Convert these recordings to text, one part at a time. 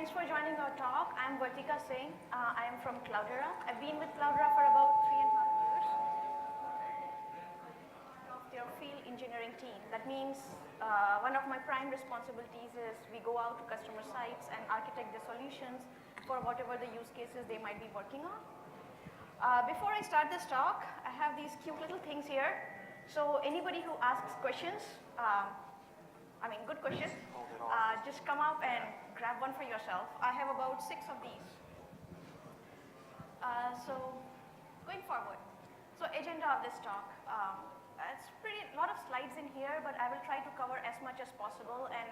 thanks for joining our talk. I'm Vartika Singh. I am from Cloudera. I've been with Cloudera for about 3.5 years. Of their field engineering team. That means one of my prime responsibilities is we go out to customer sites and architect the solutions for whatever the use cases they might be working on. Before I start this talk, I have these cute little things here. So anybody who asks questions, good questions, just come up and grab one for yourself. I have about 6 of these. So going forward, so agenda of this talk. It's a lot of slides in here, but I will try to cover as much as possible. And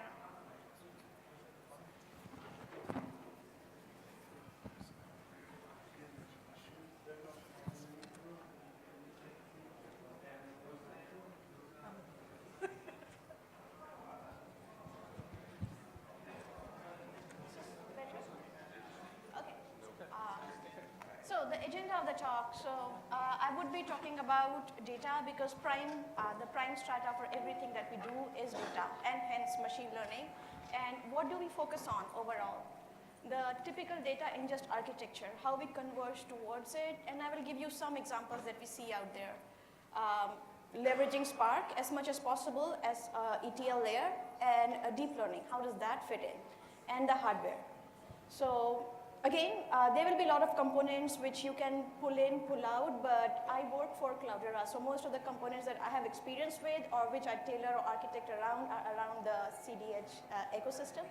so the agenda of the talk, I would be talking about data because the prime strata for everything that we do is data and hence machine learning. And what do we focus on overall? The typical data ingest architecture, how we converge towards it, and I will give you some examples that we see out there. Leveraging Spark as much as possible as ETL layer and deep learning, how does that fit in? And the hardware. So again, there will be a lot of components which you can pull in, pull out, but I work for Cloudera, so most of the components that I have experience with or which I tailor or architect around are around the CDH ecosystem.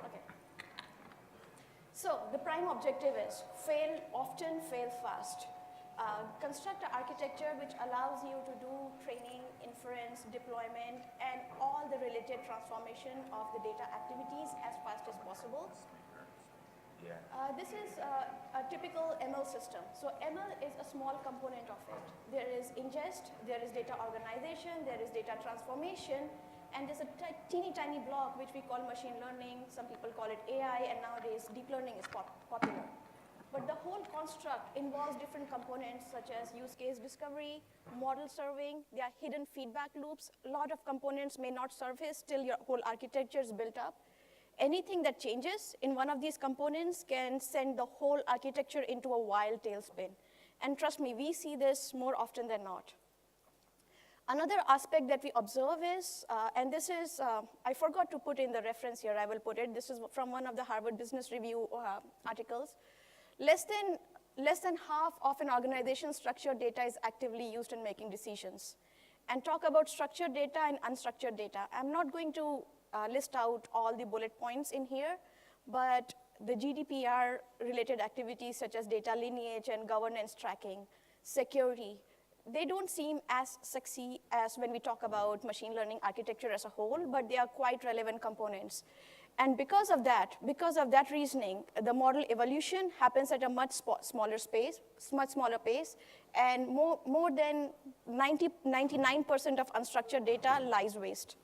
Okay. So the prime objective is fail often, fail fast. Construct an architecture which allows you to do training, inference, deployment, and all the related transformation of the data activities as fast as possible. This is a typical ML system. So ML is a small component of it. There is ingest, there is data organization, there is data transformation, and there's a teeny tiny block which we call machine learning. Some people call it AI, and nowadays deep learning is popular. But the whole construct involves different components such as use case discovery, model serving, there are hidden feedback loops. A lot of components may not surface till your whole architecture is built up. Anything that changes in one of these components can send the whole architecture into a wild tailspin. And trust me, we see this more often than not. Another aspect that we observe is, and this is, I forgot to put in the reference here, I will put it. This is from one of the Harvard Business Review articles. Less than half of an organization's structured data is actively used in making decisions. And talk about structured data and unstructured data. I'm not going to list out all the bullet points in here, but the GDPR related activities such as data lineage and governance tracking, security, they don't seem as sexy as when we talk about machine learning architecture as a whole, but they are quite relevant components. And because of that reasoning, the model evolution happens at a much smaller pace, and more than 99% of unstructured data lies waste.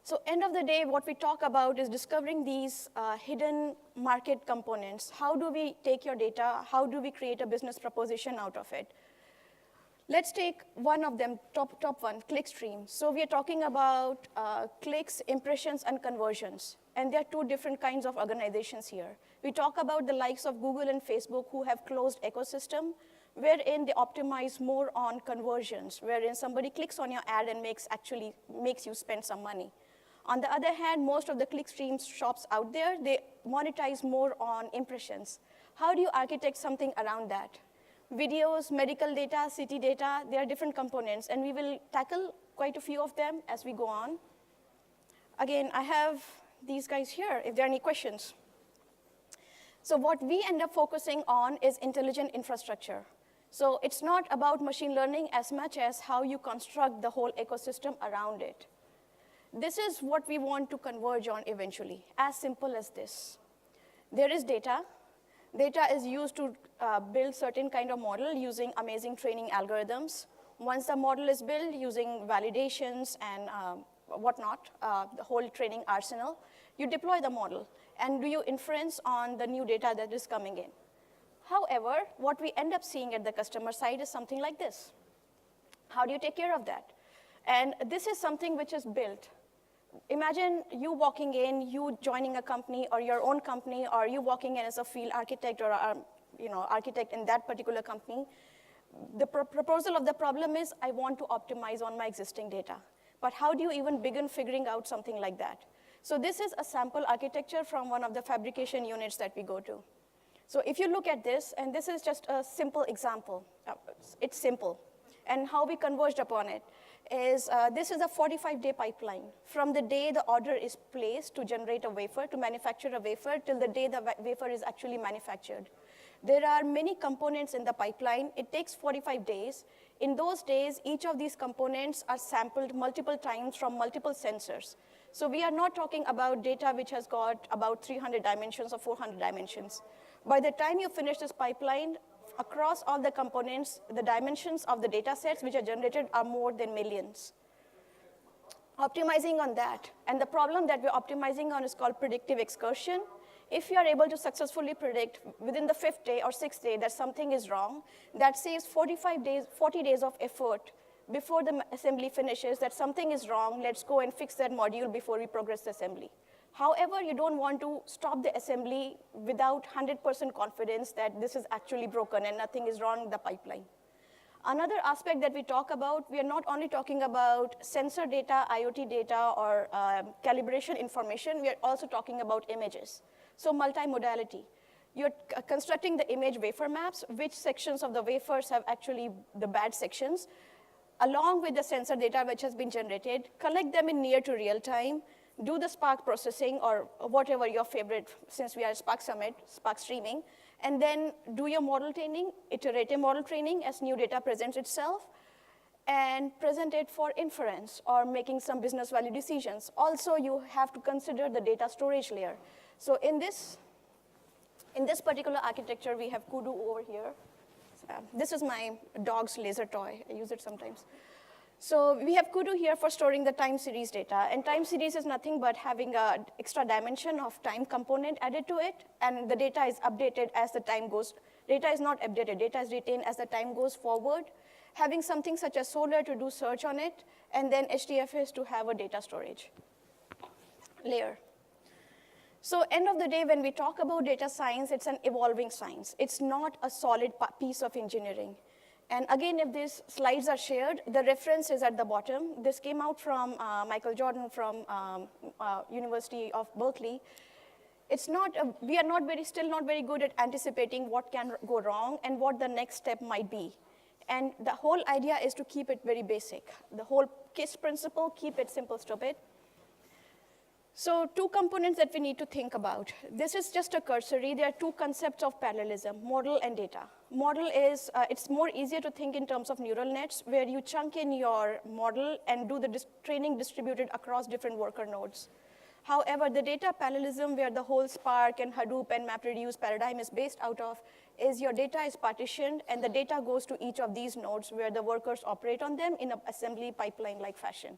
So end of the day, what we talk about is discovering these hidden market components. How do we take your data? How do we create a business proposition out of it? Let's take one of them, top one, clickstream. So we are talking about clicks, impressions, and conversions. And there are two different kinds of organizations here. We talk about the likes of Google and Facebook who have closed ecosystem, wherein they optimize more on conversions, wherein somebody clicks on your ad and makes you spend some money. On the other hand, most of the clickstream shops out there, they monetize more on impressions. How do you architect something around that? Videos, medical data, city data, there are different components, and we will tackle quite a few of them as we go on. Again, I have these guys here, if there are any questions. So what we end up focusing on is intelligent infrastructure. So it's not about machine learning as much as how you construct the whole ecosystem around it. This is what we want to converge on eventually, as simple as this. There is data. Data is used to build certain kind of model using amazing training algorithms. Once the model is built using validations and whatnot, the whole training arsenal, you deploy the model and do you inference on the new data that is coming in. However, what we end up seeing at the customer side is something like this. How do you take care of that? And this is something which is built. Imagine you walking in, you joining a company or your own company, or you walking in as a field architect or architect in that particular company. The proposal of the problem is, I want to optimize on my existing data. But how do you even begin figuring out something like that? So this is a sample architecture from one of the fabrication units that we go to. So if you look at this, and this is just a simple example. It's simple. And how we converged upon it is this is a 45-day pipeline. From the day the order is placed to generate a wafer, to manufacture a wafer, till the day the wafer is actually manufactured. There are many components in the pipeline. It takes 45 days. In those days, each of these components are sampled multiple times from multiple sensors. So we are not talking about data which has got about 300 dimensions or 400 dimensions. By the time you finish this pipeline, across all the components, the dimensions of the data sets which are generated are more than millions. Optimizing on that, and the problem that we're optimizing on is called predictive excursion. If you are able to successfully predict within the 5th day or 6th day that something is wrong, that saves 40 days of effort before the assembly finishes, that something is wrong, let's go and fix that module before we progress the assembly. However, you don't want to stop the assembly without 100% confidence that this is actually broken and nothing is wrong in the pipeline. Another aspect that we talk about, we are not only talking about sensor data, IoT data, or calibration information, we are also talking about images. So multimodality. You're constructing the image wafer maps, which sections of the wafers have actually the bad sections, along with the sensor data which has been generated, collect them in near to real time, do the Spark processing or whatever your favorite, since we are Spark Summit, Spark streaming, and then do your model training, iterative model training as new data presents itself, and present it for inference or making some business value decisions. Also, you have to consider the data storage layer. So in this particular architecture, we have Kudu over here. This is my dog's laser toy. I use it sometimes. So we have Kudu here for storing the time series data. And time series is nothing but having an extra dimension of time component added to it. And the data is updated as the time goes. Data is not updated. Data is retained as the time goes forward. Having something such as Solr to do search on it. And then HDFS to have a data storage layer. So end of the day, when we talk about data science, it's an evolving science. It's not a solid piece of engineering. And again, if these slides are shared, the reference is at the bottom. This came out from Michael Jordan from University of Berkeley. It's not, we are not still not very good at anticipating what can go wrong and what the next step might be. And the whole idea is to keep it very basic. The whole KISS principle, keep it simple, stupid. So 2 components that we need to think about. This is just a cursory. There are 2 concepts of parallelism, model and data. Model is, it's more easier to think in terms of neural nets, where you chunk in your model and do the training distributed across different worker nodes. However, the data parallelism, where the whole Spark and Hadoop and MapReduce paradigm is based out of, is your data is partitioned, and the data goes to each of these nodes where the workers operate on them in an assembly pipeline-like fashion.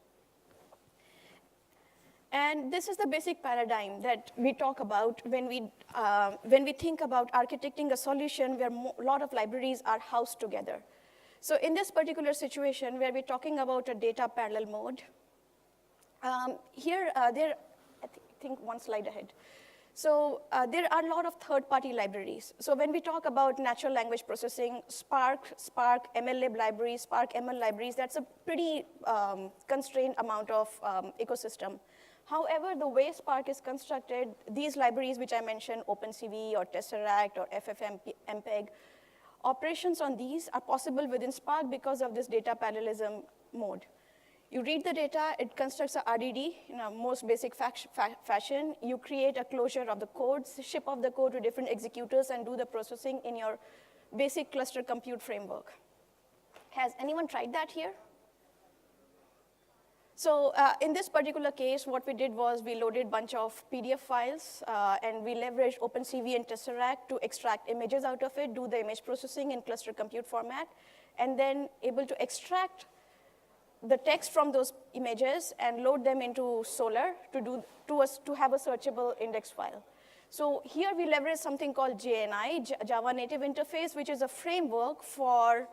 And this is the basic paradigm that we talk about when we think about architecting a solution where a lot of libraries are housed together. So in this particular situation where we're talking about a data parallel mode, I think one slide ahead. So there are a lot of third-party libraries. So when we talk about natural language processing, Spark MLlib libraries, Spark ML libraries, that's a pretty constrained amount of ecosystem. However, the way Spark is constructed, these libraries which I mentioned, OpenCV or Tesseract or FFmpeg, operations on these are possible within Spark because of this data parallelism mode. You read the data, it constructs a RDD in a most basic fashion. You create a closure of the code, ship off the code to different executors, and do the processing in your basic cluster compute framework. Has anyone tried that here? So in this particular case, what we did was we loaded a bunch of PDF files, and we leveraged OpenCV and Tesseract to extract images out of it, do the image processing in cluster compute format, and then able to extract the text from those images and load them into Solr to have a searchable index file. So here we leverage something called JNI, Java Native Interface, which is a framework for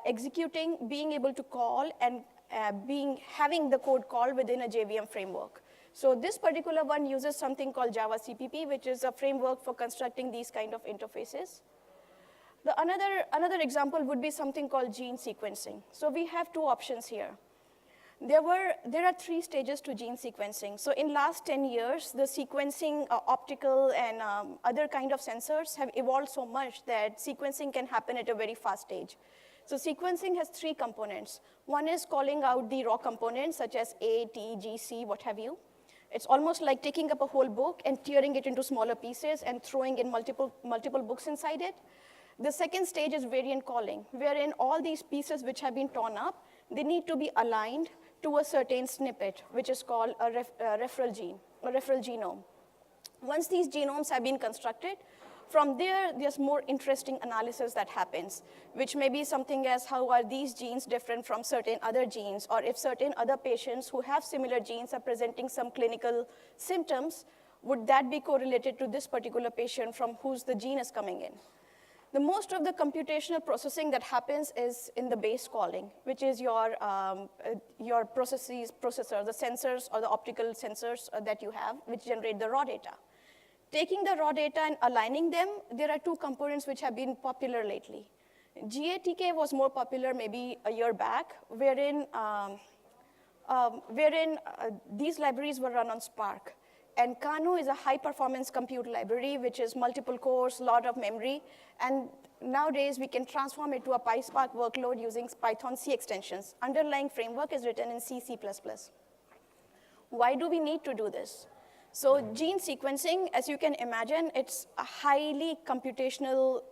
executing, being able to call, and having the code called within a JVM framework. So this particular one uses something called Java CPP, which is a framework for constructing these kind of interfaces. Another example would be something called gene sequencing. So we have two options here. There are 3 stages to gene sequencing. So in last 10 years, the sequencing, optical and other kind of sensors have evolved so much that sequencing can happen at a very fast stage. So sequencing has 3 components. One is calling out the raw components, such as A, T, G, C, what have you. It's almost like taking up a whole book and tearing it into smaller pieces and throwing in multiple books inside it. The second stage is variant calling, wherein all these pieces which have been torn up, they need to be aligned to a certain snippet, which is called a referral gene, or referral genome. Once these genomes have been constructed, from there, there's more interesting analysis that happens, which may be something as how are these genes different from certain other genes, or if certain other patients who have similar genes are presenting some clinical symptoms, would that be correlated to this particular patient from whose the gene is coming in? The most of the computational processing that happens is in the base calling, which is your processor, the sensors or the optical sensors that you have, which generate the raw data. Taking the raw data and aligning them, there are 2 components which have been popular lately. GATK was more popular maybe a year back, wherein these libraries were run on Spark. And Kano is a high-performance compute library, which is multiple cores, lot of memory. And nowadays, we can transform it to a PySpark workload using Python C extensions. Underlying framework is written in C, C++. Why do we need to do this? So gene sequencing, as you can imagine, it's a highly computational,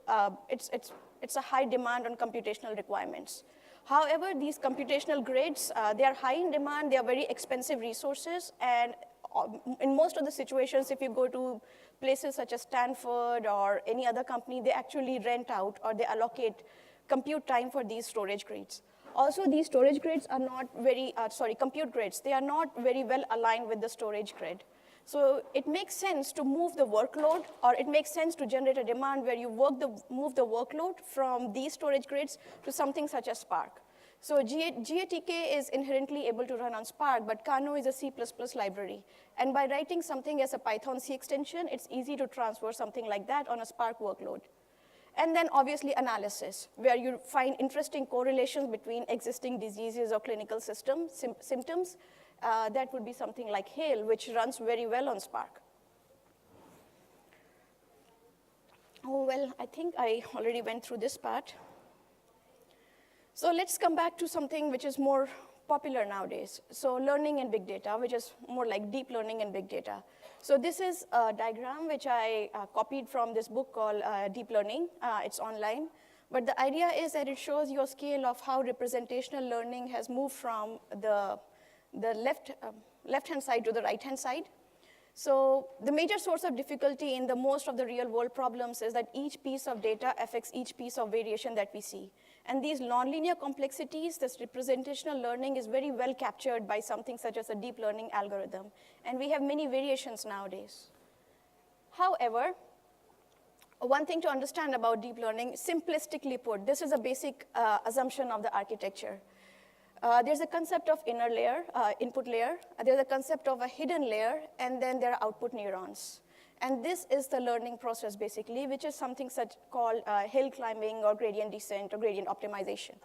it's a high demand on computational requirements. However, these computational grids, they are high in demand, they are very expensive resources, and in most of the situations, if you go to places such as Stanford or any other company, they actually rent out or they allocate compute time for these storage grids. Also, these storage grids are not very, compute grids, they are not very well aligned with the storage grid. So it makes sense to move the workload, or it makes sense to generate a demand where you move the workload from these storage grids to something such as Spark. So GATK is inherently able to run on Spark, but Kano is a C++ library. And by writing something as a Python C extension, it's easy to transfer something like that on a Spark workload. And then obviously analysis, where you find interesting correlations between existing diseases or clinical symptoms. That would be something like Hail, which runs very well on Spark. Oh, well, I think I already went through this part. So let's come back to something which is more popular nowadays. So learning and big data, which is more like deep learning and big data. So this is a diagram which I copied from this book called Deep Learning. It's online. But the idea is that it shows you a scale of how representational learning has moved from the left-hand side to the right-hand side. So the major source of difficulty in most of the real-world problems is that each piece of data affects each piece of variation that we see. And these nonlinear complexities, this representational learning is very well captured by something such as a deep learning algorithm. And we have many variations nowadays. However, one thing to understand about deep learning, simplistically put, this is a basic assumption of the architecture. There's a concept of inner layer, input layer. There's a concept of a hidden layer, and then there are output neurons. And this is the learning process, basically, which is something such called hill climbing or gradient descent or gradient optimization.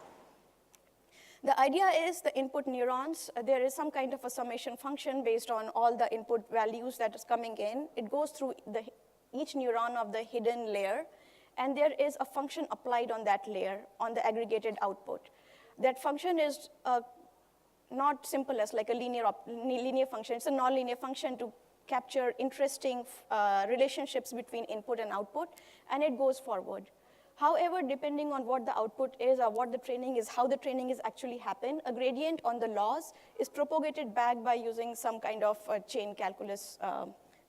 The idea is the input neurons, there is some kind of a summation function based on all the input values that is coming in. It goes through each neuron of the hidden layer, and there is a function applied on that layer, on the aggregated output. That function is not simple as like a linear function. It's a nonlinear function to capture interesting relationships between input and output, and it goes forward. However, depending on what the output is or what the training is, how the training is actually happened, a gradient on the loss is propagated back by using some kind of chain calculus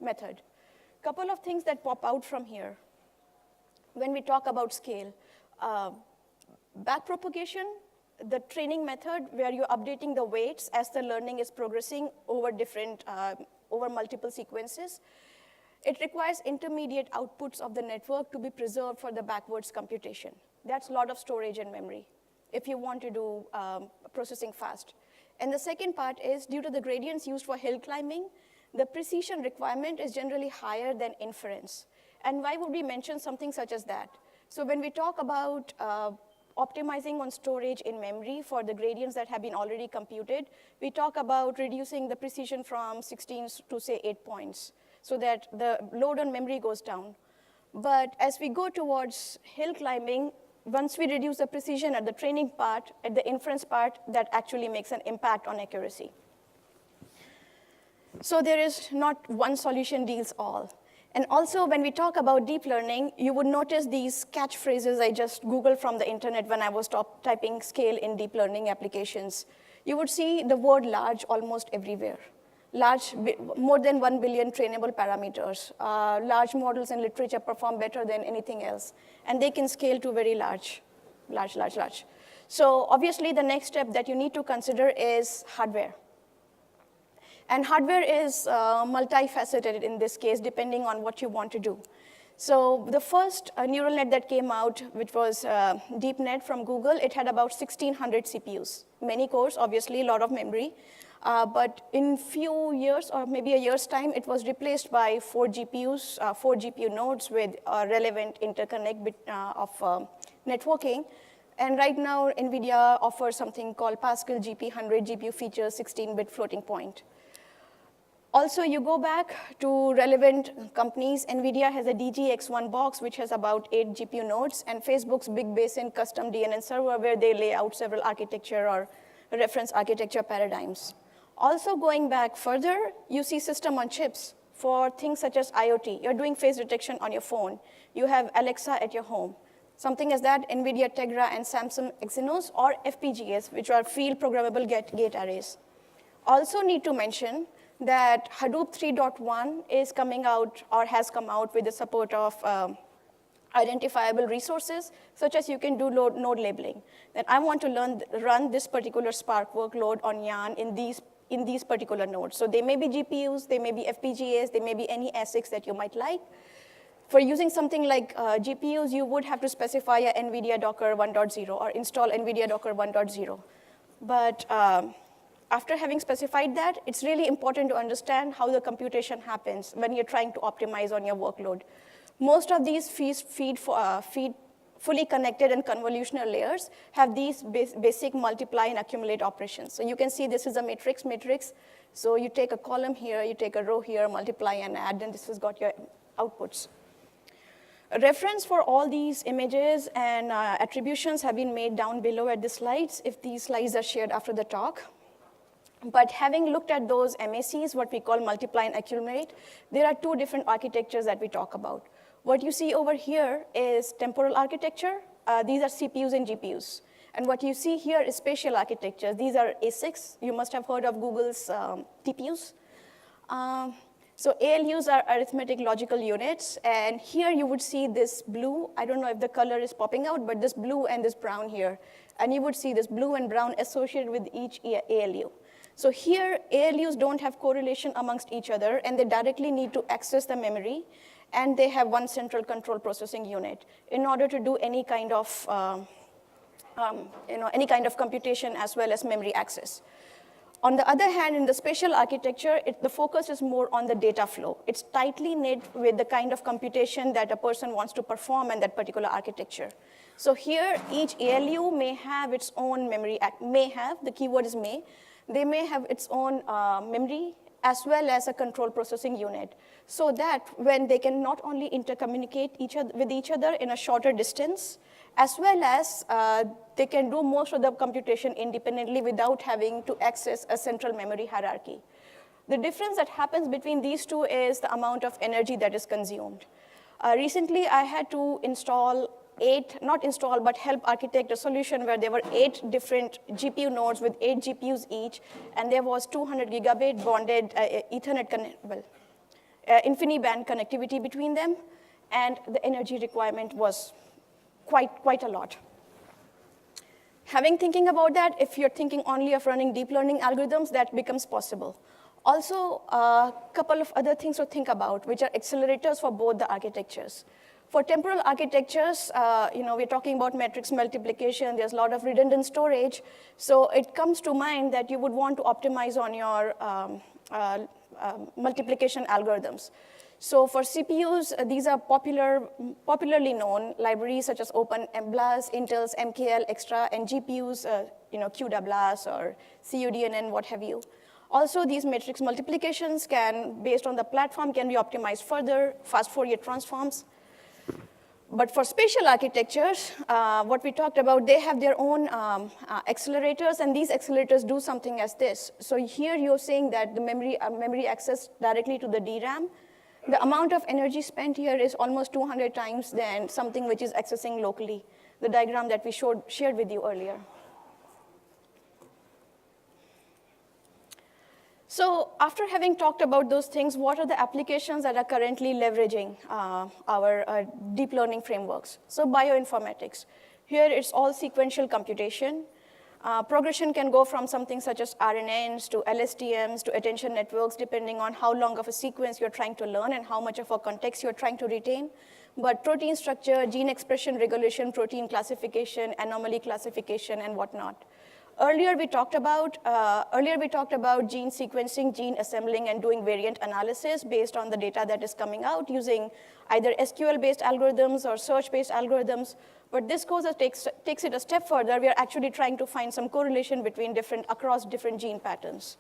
method. Couple of things that pop out from here when we talk about scale. Backpropagation, the training method where you're updating the weights as the learning is progressing over over multiple sequences. It requires intermediate outputs of the network to be preserved for the backwards computation. That's a lot of storage and memory if you want to do processing fast. And the second part is due to the gradients used for hill climbing, the precision requirement is generally higher than inference. And why would we mention something such as that? So when we talk about optimizing on storage in memory for the gradients that have been already computed, we talk about reducing the precision from 16 to say 8 points so that the load on memory goes down. But as we go towards hill climbing, once we reduce the precision at the training part, at the inference part, that actually makes an impact on accuracy. So there is not one solution deals all. And also, when we talk about deep learning, you would notice these catchphrases I just Googled from the internet when I was typing scale in deep learning applications. You would see the word large almost everywhere. Large, more than 1 billion trainable parameters. Large models in literature perform better than anything else. And they can scale to very large. So obviously, the next step that you need to consider is hardware. And hardware is multifaceted in this case, depending on what you want to do. So the first neural net that came out, which was DeepNet from Google, it had about 1,600 CPUs. Many cores, obviously, a lot of memory. But in few years, or maybe a year's time, it was replaced by 4 GPUs, 4 GPU nodes with relevant interconnect of networking. And right now, NVIDIA offers something called Pascal GP100 GPU features, 16-bit floating point. Also, you go back to relevant companies. NVIDIA has a DGX1 box, which has about 8 GPU nodes, and Facebook's Big Basin custom DNN server, where they lay out several architecture or reference architecture paradigms. Also, going back further, you see system on chips for things such as IoT. You're doing face detection on your phone. You have Alexa at your home. Something as that, NVIDIA Tegra and Samsung Exynos, or FPGAs, which are field programmable gate arrays. Also need to mention that Hadoop 3.1 is coming out or has come out with the support of identifiable resources, such as you can do node labeling. That I want to run this particular Spark workload on Yarn in these particular nodes. So they may be GPUs, they may be FPGAs, they may be any ASICs that you might like. For using something like GPUs, you would have to specify a NVIDIA Docker 1.0 or install NVIDIA Docker 1.0. But after having specified that, it's really important to understand how the computation happens when you're trying to optimize on your workload. Most of these feed fully connected and convolutional layers have these basic multiply and accumulate operations. So you can see this is a matrix. So you take a column here, you take a row here, multiply and add, and this has got your outputs. A reference for all these images and attributions have been made down below at the slides, if these slides are shared after the talk. But having looked at those MACs, what we call multiply and accumulate, there are 2 different architectures that we talk about. What you see over here is temporal architecture. These are CPUs and GPUs. And what you see here is spatial architecture. These are ASICs. You must have heard of Google's TPUs. So ALUs are arithmetic logical units. And here you would see this blue. I don't know if the color is popping out, but this blue and this brown here. And you would see this blue and brown associated with each ALU. So here, ALUs don't have correlation amongst each other, and they directly need to access the memory, and they have one central control processing unit in order to do any kind of, any kind of computation as well as memory access. On the other hand, in the spatial architecture, the focus is more on the data flow. It's tightly knit with the kind of computation that a person wants to perform in that particular architecture. So here, each ALU may have its own memory, the keyword is may. They may have its own memory as well as a control processing unit, so that when they can not only intercommunicate with each other in a shorter distance, as well as they can do most of the computation independently without having to access a central memory hierarchy. The difference that happens between these two is the amount of energy that is consumed. Recently, I had to help architect a solution where there were 8 different GPU nodes with 8 GPUs each, and there was 200 gigabit bonded Ethernet, InfiniBand connectivity between them, and the energy requirement was quite a lot. Thinking about that, if you're thinking only of running deep learning algorithms, that becomes possible. Also, a couple of other things to think about, which are accelerators for both the architectures. For temporal architectures, we're talking about matrix multiplication. There's a lot of redundant storage. So it comes to mind that you would want to optimize on your multiplication algorithms. So for CPUs, these are popularly known libraries such as OpenMBLAS, Intel's MKL Extra, and GPUs, QWAS or CUDNN, what have you. Also, these matrix multiplications can, based on the platform, can be optimized further, fast Fourier transforms. But for spatial architectures, what we talked about, they have their own accelerators, and these accelerators do something as this. So here you're saying that the memory access directly to the DRAM, the amount of energy spent here is almost 200 times than something which is accessing locally, the diagram that we shared with you earlier. So after having talked about those things, what are the applications that are currently leveraging our deep learning frameworks? So bioinformatics. Here it's all sequential computation. Progression can go from something such as RNNs to LSTMs to attention networks, depending on how long of a sequence you're trying to learn and how much of a context you're trying to retain. But protein structure, gene expression regulation, protein classification, anomaly classification, and whatnot. Earlier we talked about gene sequencing, gene assembling, and doing variant analysis based on the data that is coming out using either SQL-based algorithms or search-based algorithms. But this takes it a step further. We are actually trying to find some correlation across different gene patterns.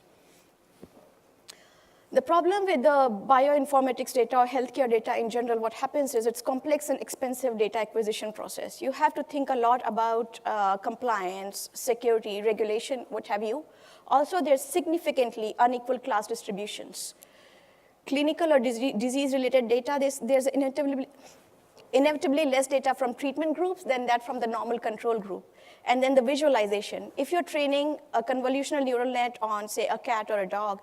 The problem with the bioinformatics data or healthcare data in general, what happens is it's complex and expensive data acquisition process. You have to think a lot about compliance, security, regulation, what have you. Also, there's significantly unequal class distributions. Clinical or disease-related data, there's inevitably less data from treatment groups than that from the normal control group. And then the visualization. If you're training a convolutional neural net on, say, a cat or a dog,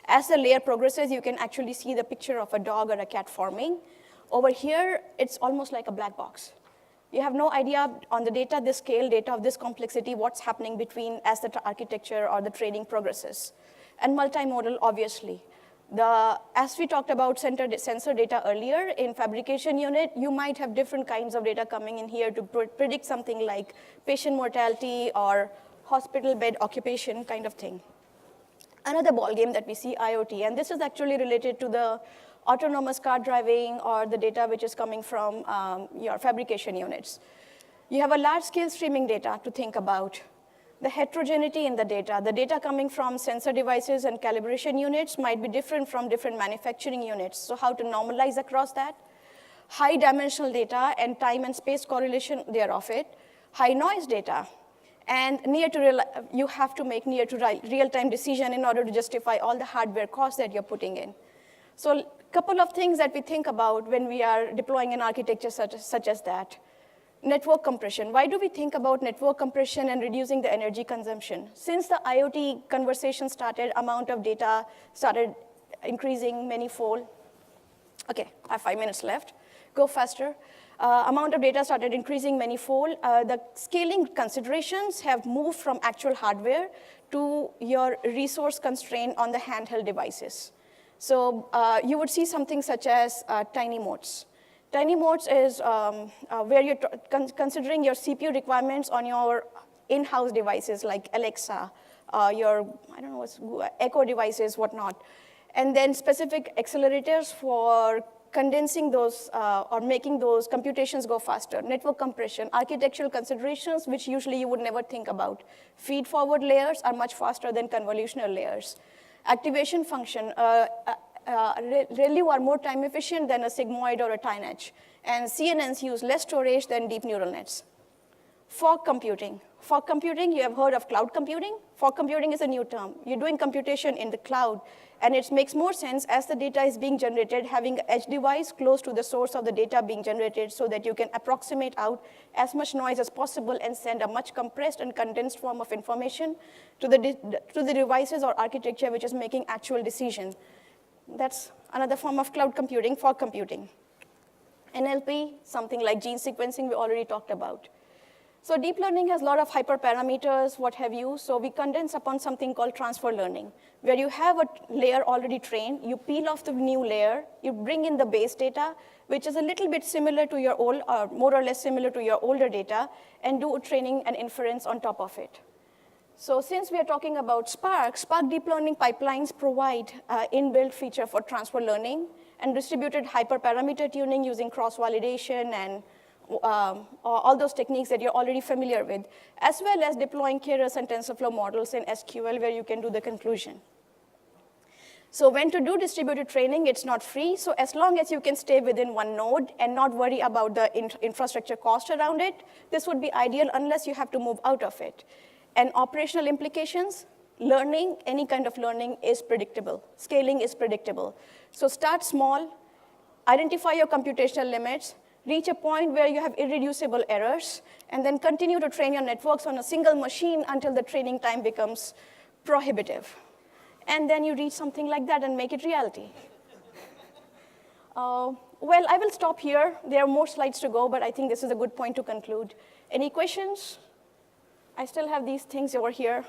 as the layer progresses, you can actually see the picture of a dog or a cat forming. Over here, it's almost like a black box. You have no idea on the data, this scale, data of this complexity, what's happening between as the architecture or the training progresses. And multimodal, obviously. As we talked about sensor data earlier, in fabrication unit, you might have different kinds of data coming in here to predict something like patient mortality or hospital bed occupation kind of thing. Another ballgame that we see, IoT, and this is actually related to the autonomous car driving or the data which is coming from your fabrication units. You have a large-scale streaming data to think about. The heterogeneity in the data coming from sensor devices and calibration units might be different from different manufacturing units, so how to normalize across that. High dimensional data and time and space correlation thereof it. High noise data. And you have to make near to real-time decision in order to justify all the hardware costs that you're putting in. So a couple of things that we think about when we are deploying an architecture such as that. Network compression. Why do we think about network compression and reducing the energy consumption? Since the IoT conversation started, amount of data started increasing manyfold. Okay, I have 5 minutes left. Go faster. Amount of data started increasing manyfold. The scaling considerations have moved from actual hardware to your resource constraint on the handheld devices. So you would see something such as tiny modes. Tiny modes is where you're considering your CPU requirements on your in-house devices like Alexa, your, Echo devices, whatnot. And then specific accelerators for condensing those or making those computations go faster. Network compression, architectural considerations, which usually you would never think about. Feed-forward layers are much faster than convolutional layers. Activation function, ReLU are more time efficient than a sigmoid or a TiNACH. And CNNs use less storage than deep neural nets. Fog computing. Fog computing, you have heard of cloud computing. Fog computing is a new term. You're doing computation in the cloud, and it makes more sense as the data is being generated, having an edge device close to the source of the data being generated so that you can approximate out as much noise as possible and send a much compressed and condensed form of information to the devices or architecture which is making actual decision. That's another form of cloud computing, fog computing. NLP, something like gene sequencing we already talked about. So deep learning has a lot of hyperparameters, what have you. So we condense upon something called transfer learning, where you have a layer already trained, you peel off the new layer, you bring in the base data, which is a little bit similar to your old, or more or less similar to your older data, and do training and inference on top of it. So since we are talking about Spark, Spark deep learning pipelines provide inbuilt feature for transfer learning and distributed hyperparameter tuning using cross-validation and all those techniques that you're already familiar with, as well as deploying Keras and TensorFlow models in SQL where you can do the conclusion. So when to do distributed training, it's not free. So as long as you can stay within one node and not worry about the infrastructure cost around it, this would be ideal unless you have to move out of it. And operational implications, learning, any kind of learning is predictable. Scaling is predictable. So start small, identify your computational limits, reach a point where you have irreducible errors, and then continue to train your networks on a single machine until the training time becomes prohibitive. And then you reach something like that and make it reality. Well, I will stop here. There are more slides to go, but I think this is a good point to conclude. Any questions? I still have these things over here.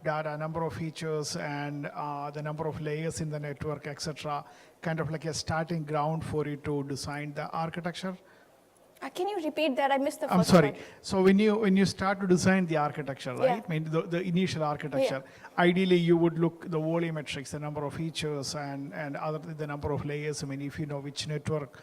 Data, number of features, and the number of layers in the network, etc., kind of like a starting ground for you to design the architecture? Can you repeat that? I missed the first I'm sorry. part. So when you start to design the architecture, right? Yeah. I mean, the initial architecture, ideally you would look the volumetrics, the number of features, and the number of layers. I mean, if you know which network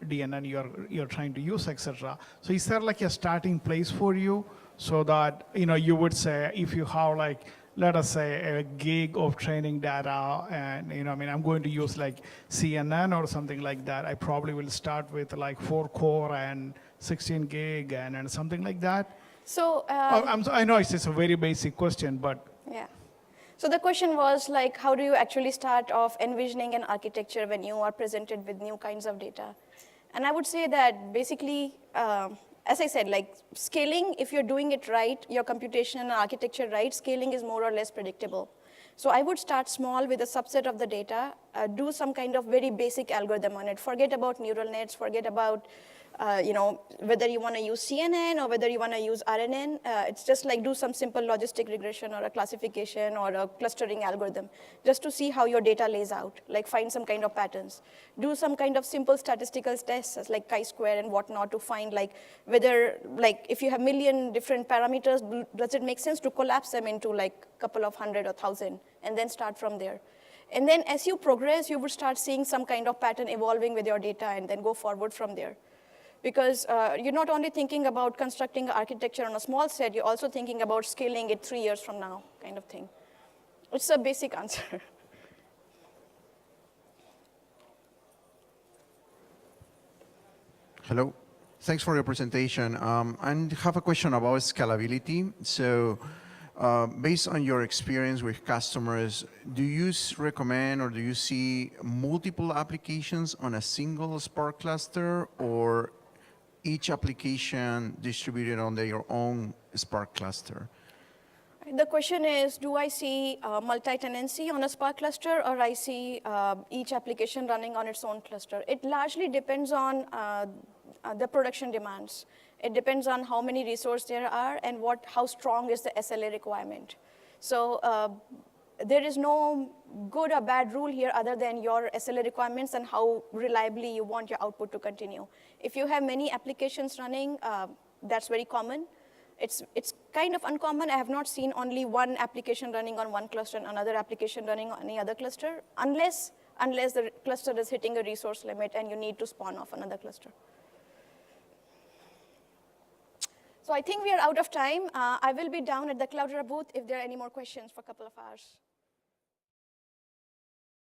DNN you're trying to use, etc. So is there like a starting place for you so that you would say if you have like, let us say, a gig of training data, and I mean, I'm going to use like CNN or something like that. I probably will start with like 4 core and 16 gig and something like that. So I know it's just a very basic question, but yeah. So the question was like, how do you actually start off envisioning an architecture when you are presented with new kinds of data? And I would say that basically, as I said, like scaling, if you're doing it right, your computation and architecture right, scaling is more or less predictable. So I would start small with a subset of the data, do some kind of very basic algorithm on it. Forget about neural nets, forget about whether you want to use CNN or whether you want to use RNN. It's just like do some simple logistic regression or a classification or a clustering algorithm just to see how your data lays out, like find some kind of patterns. Do some kind of simple statistical tests like chi-square and whatnot to find like whether, like if you have million different parameters, does it make sense to collapse them into like a couple of hundred or thousand and then start from there. And then as you progress, you would start seeing some kind of pattern evolving with your data and then go forward from there. Because you're not only thinking about constructing architecture on a small set, you're also thinking about scaling it 3 years from now, kind of thing. It's a basic answer. Hello. Thanks for your presentation. I have a question about scalability. So based on your experience with customers, do you recommend or do you see multiple applications on a single Spark cluster, or each application distributed on their own Spark cluster? The question is, do I see multi-tenancy on a Spark cluster, or I see each application running on its own cluster? It largely depends on the production demands. It depends on how many resources there are and how strong is the SLA requirement. So there is no good or bad rule here other than your SLA requirements and how reliably you want your output to continue. If you have many applications running, that's very common. It's kind of uncommon. I have not seen only one application running on one cluster and another application running on any other cluster, unless the cluster is hitting a resource limit and you need to spawn off another cluster. So I think we are out of time. I will be down at the Cloudera booth if there are any more questions for a couple of hours.